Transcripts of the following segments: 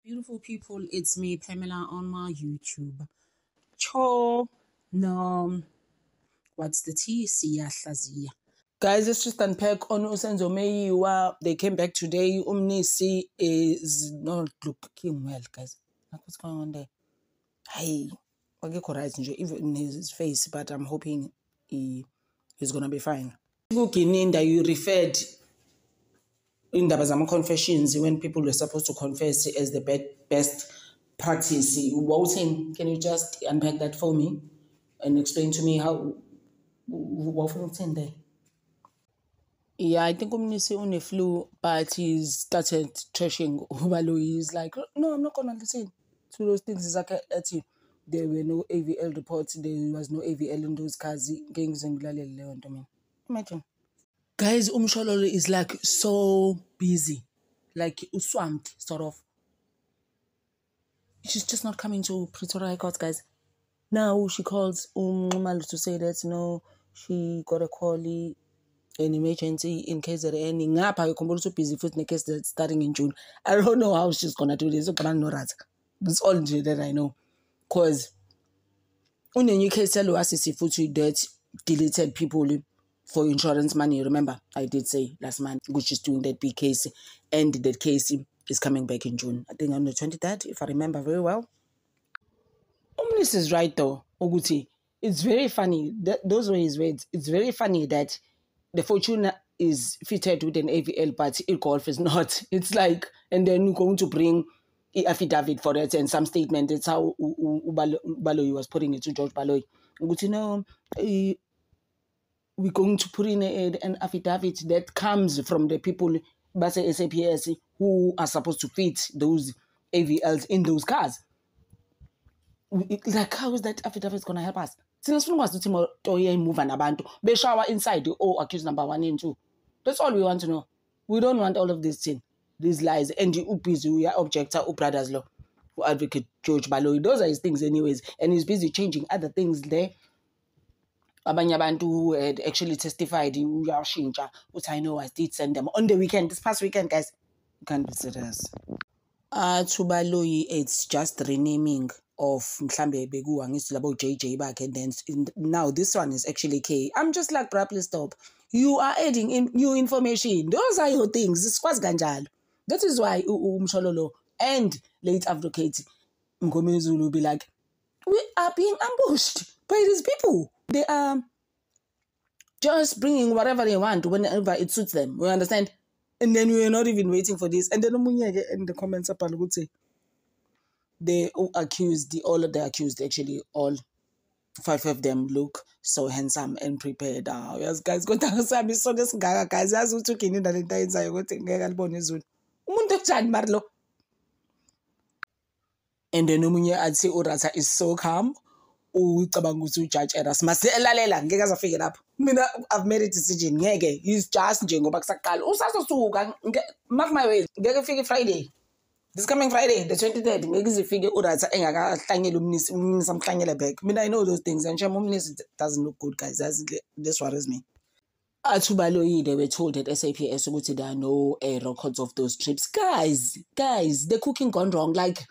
Beautiful people, it's me, Pamela, on my YouTube. Cho, no, what's the T? Siyahlazia. Guys, let's just unpack on Usenzo Meyiwa. They came back today. Umnisi is not looking well, guys. Like, what's going on there? Hey, even in his face, but I'm hoping he's gonna be fine. Guininda, you referred in the confessions when people were supposed to confess as the best practice. Wotan, can you just unpack that for me and explain to me how Wotan there? Yeah, I think Umnisi on a flu, but he's started trashing Ubalo. He's like, no, I'm not gonna listen to those things. It's like there were no AVL reports, there was no AVL in those cars. Imagine. Guys, Umshololo is like so busy, like swamped, sort of. She's just not coming to Pretoria High Court, guys. Now she calls Malu to say that no, she got a call, an emergency in case there any. Ngapha you're so busy for the case that's starting in June. I don't know how she's gonna do this. That's all that I know. Cause on the new case, tell us that deleted people for insurance money. Remember, I did say last month, which is doing that big case, and that case is coming back in June. I think on the 23rd, if I remember very well. Omnis is right though, Oguti. It's very funny. Those were his words. It's very funny that the Fortuna is fitted with an AVL, but golf is not. It's like, and then you're going to bring affidavit for it and some statement. That's how Baloyi was putting it to George Baloyi. Oguti, no, we're going to put in an affidavit that comes from the people, Base SAPS, who are supposed to fit those AVLs in those cars. Like, how is that affidavit going to help us? Since we want to move an abantu, they shower inside accused number 1 and 2. That's all we want to know. We don't want all of this thing, these lies, and the busy, we are objector, brothers law, who advocate George Baloyi. Those are his things, anyways, and he's busy changing other things there. Abanye abantu who had actually testified, which I know I did send them on the weekend, this past weekend, guys. You can't be serious. To Baloyi, it's just renaming of Mhlambe Begu and about JJ back, and then now this one is actually K. I'm just like, bro, please stop. You are adding in new information. Those are your things. It's quite ganjal. That is why Mshololo and late advocate Mgomezulu will be like, we are being ambushed by these people. They are just bringing whatever they want whenever it suits them. We understand? And then we are not even waiting for this. And then in the comments, they accused, all of the accused, actually, all 5 of them look so handsome and prepared. Yes, guys, go down. So this guys, as we took in the entire time, and then I'd say Urata is so calm. Judge Eras must lalela ngeke azafike lapho. Mina I've made a decision. Ngeke, he's just njengoba kusaqala. Usazosuka, mark my words, ngeke fike Friday. This coming Friday, the 23rd, ngeke izifike Urata engakahlanyela umnisi amhlanyela back. Mina I know those things, and umnisi doesn't look good, guys. This worries me. To Baloyi, they were told at SAPS ukuthi there are no records of those trips. Guys, the cooking gone wrong. Like,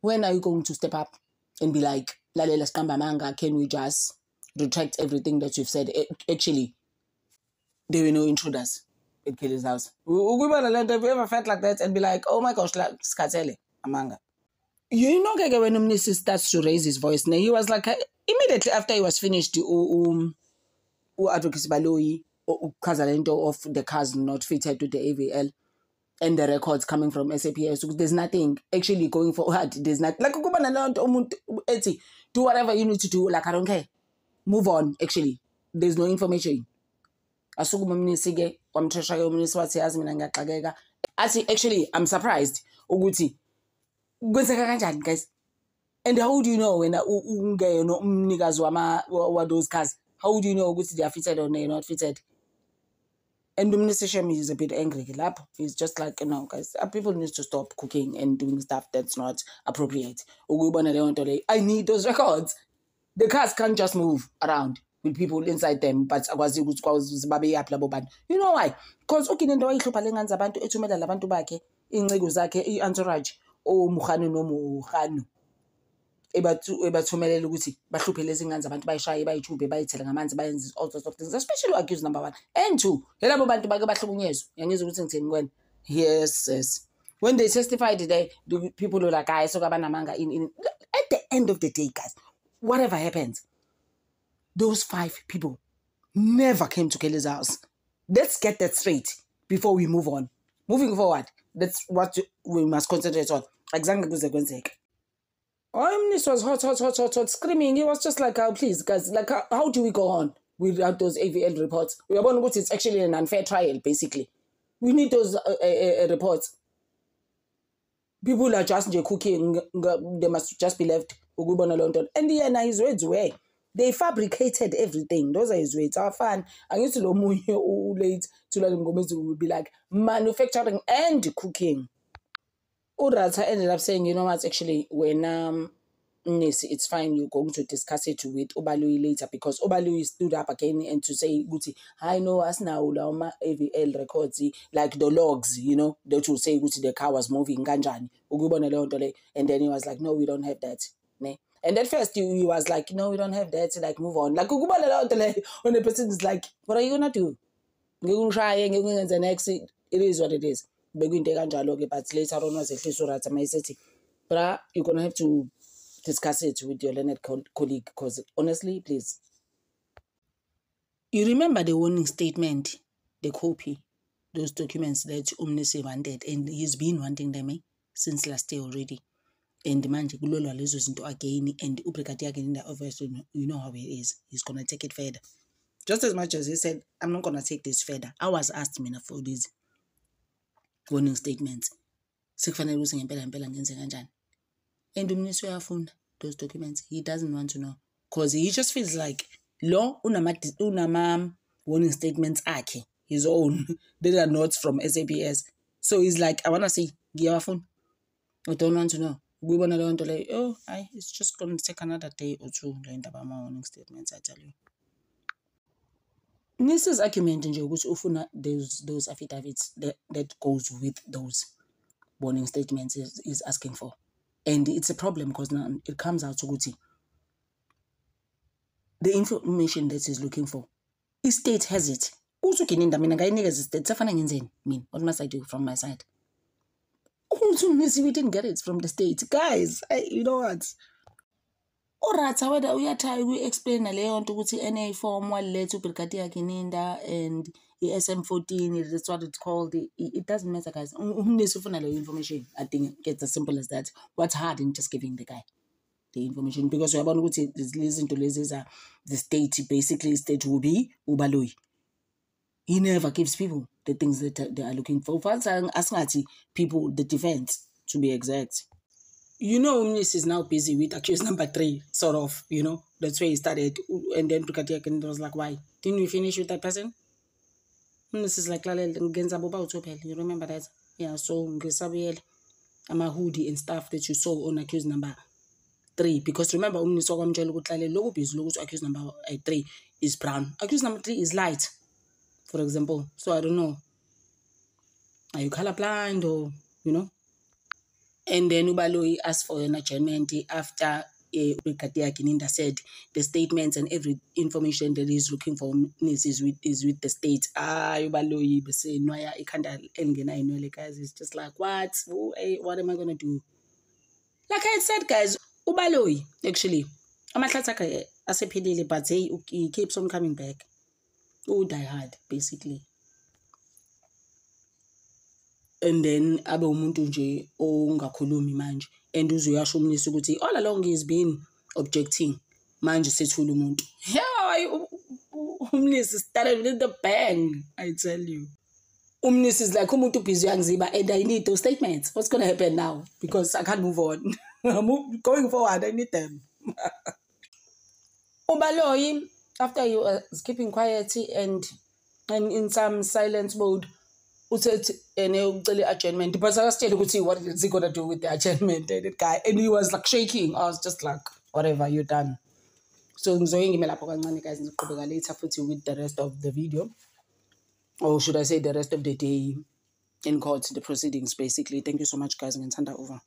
when are you going to step up and be like, Lalela Skamba Manga, can we just retract everything that you've said? Actually, there were no intruders at Kelly's house. Have you ever felt like that and be like, oh my gosh, like Skatele, Amanga? You know, when Umnisi starts to raise his voice, now he was like, immediately after he was finished, Advocacy Baloyi, Kazalento of the cars not fitted to the AVL, and the records coming from SAPS. There's nothing actually going forward. There's not like do whatever you need to do. Like, I don't care. Move on. Actually, there's no information. Actually, I'm surprised. Guys. And how do you know when those cars? How do you know they are fitted or they're not fitted? And the minister is a bit angry. He's just like, guys, people need to stop cooking and doing stuff that's not appropriate. I need those records. The cars can't just move around with people inside them. But you know why? Because entourage, entourage, omukhanu nomukhanu ebathumelela ukuthi bahluphe lezi ngane zabantu bayishaye bayithube bayithele ngamanzi bayenze all sorts of things, especially accused number 1 and 2 yelabo bantu bake bahlukunyezwe. Ngiyangizwa ukuthi ngithini kwena. Yes. When they testified there, the people were like, guys, so kabanamanga in at the end of the day, guys, whatever happens, those 5 people never came to Kelly's house. Let's get that straight before we move on. Moving forward, that's what we must concentrate on. This was hot, screaming. He was just like, oh, please, guys, like, how do we go on without those AVL reports? We are going to it's actually an unfair trial, basically. We need those reports. People are just cooking, they must just be left. And yeah, his words were, they fabricated everything. Those are his words. Our fan, I used to know late to let him go would be like manufacturing and cooking. Urata ended up saying, you know what, actually, when it's fine, you're going to discuss it with Obalui later, because Obalui stood up again and to say, Guti, I know us now, AVL records, like the logs, you know, that will say, Guti, the car was moving, Ganjani, and then he was like, no, we don't have that. And at first he was like, no, we don't have that, like, move on. Like, when the person is like, what are you going to do? You're going to try and you're going to the next, it is what it is. But later on was but you're gonna have to discuss it with your learned colleague, because honestly, please. You remember the warning statement, the copy, those documents that Umnisi wanted, and he's been wanting them since last year already. And the man into again, and Ubrigadier again in the office, you know how it is. He's gonna take it further. Just as much as he said, I'm not gonna take this further. I was asked me for this warning statements. And those documents, he doesn't want to know, because he just feels like law unama warning statements ake his own. They are not from SAPS. So he's like, I wanna see phone. I don't want to know. We wanna learn to like, it's just gonna take another day or two learn about my warning statements, I tell you. This argument in which often those affidavits that goes with those warning statements is asking for. And it's a problem because now it comes out to Guti. The information that he's looking for, the state has it. What must I do from my side? We didn't get it from the state. Guys, you know what? Alright, whether we are trying to explain a layout to NA form one letter to Brigadier Kininda and the SM14, that's what it's called. It doesn't matter, guys. Information, I think it's as simple as that. What's hard in just giving the guy the information? Because we're about to listen to the state, basically, state will be Ubalui. He never gives people the things that they are looking for. First, I'm asking people the defense, to be exact. You know, Umnis is now busy with accused number 3, sort of, you know. That's where he started. And then Brigadier was like, why? Didn't we finish with that person? Umnis is like, you remember that? Yeah, so I'm hoodie and stuff that you saw on accused number 3. Because remember, Umnis accused number 3 is brown. Accused number 3 is light, for example. So I don't know. Are you colorblind or, you know? And then Ubaloi asked for an adjournment after Brigadier Kininda said the statements and every information that he's looking for is with the state. Ubaloi say no, I can't guys. It's just like what am I gonna do? Like I said, guys, Ubaloi actually Amatlataka asephelile, but he keeps on coming back. Oh, die hard, basically. And then abe umuntu nje ongakhulumi manje, and uzoyasho umnisi ukuthi all along he's been objecting, manje sethula umuntu. Yeah, umnisi started with the bang, I tell you. Umnisi is like umuntu busy yangiziba, and I need those statements. What's going to happen now? Because I can't move on. Going forward, I need them. Ubaloi, after he was keeping quiet and in some silent mode, usaid adjournment, but I was telling you what is he gonna do with the adjournment, and that guy, and he was like shaking. I was just like, whatever, you're done. So guys, later with the rest of the video, or should I say the rest of the day in court, the proceedings, basically. Thank you so much, guys, and hand over.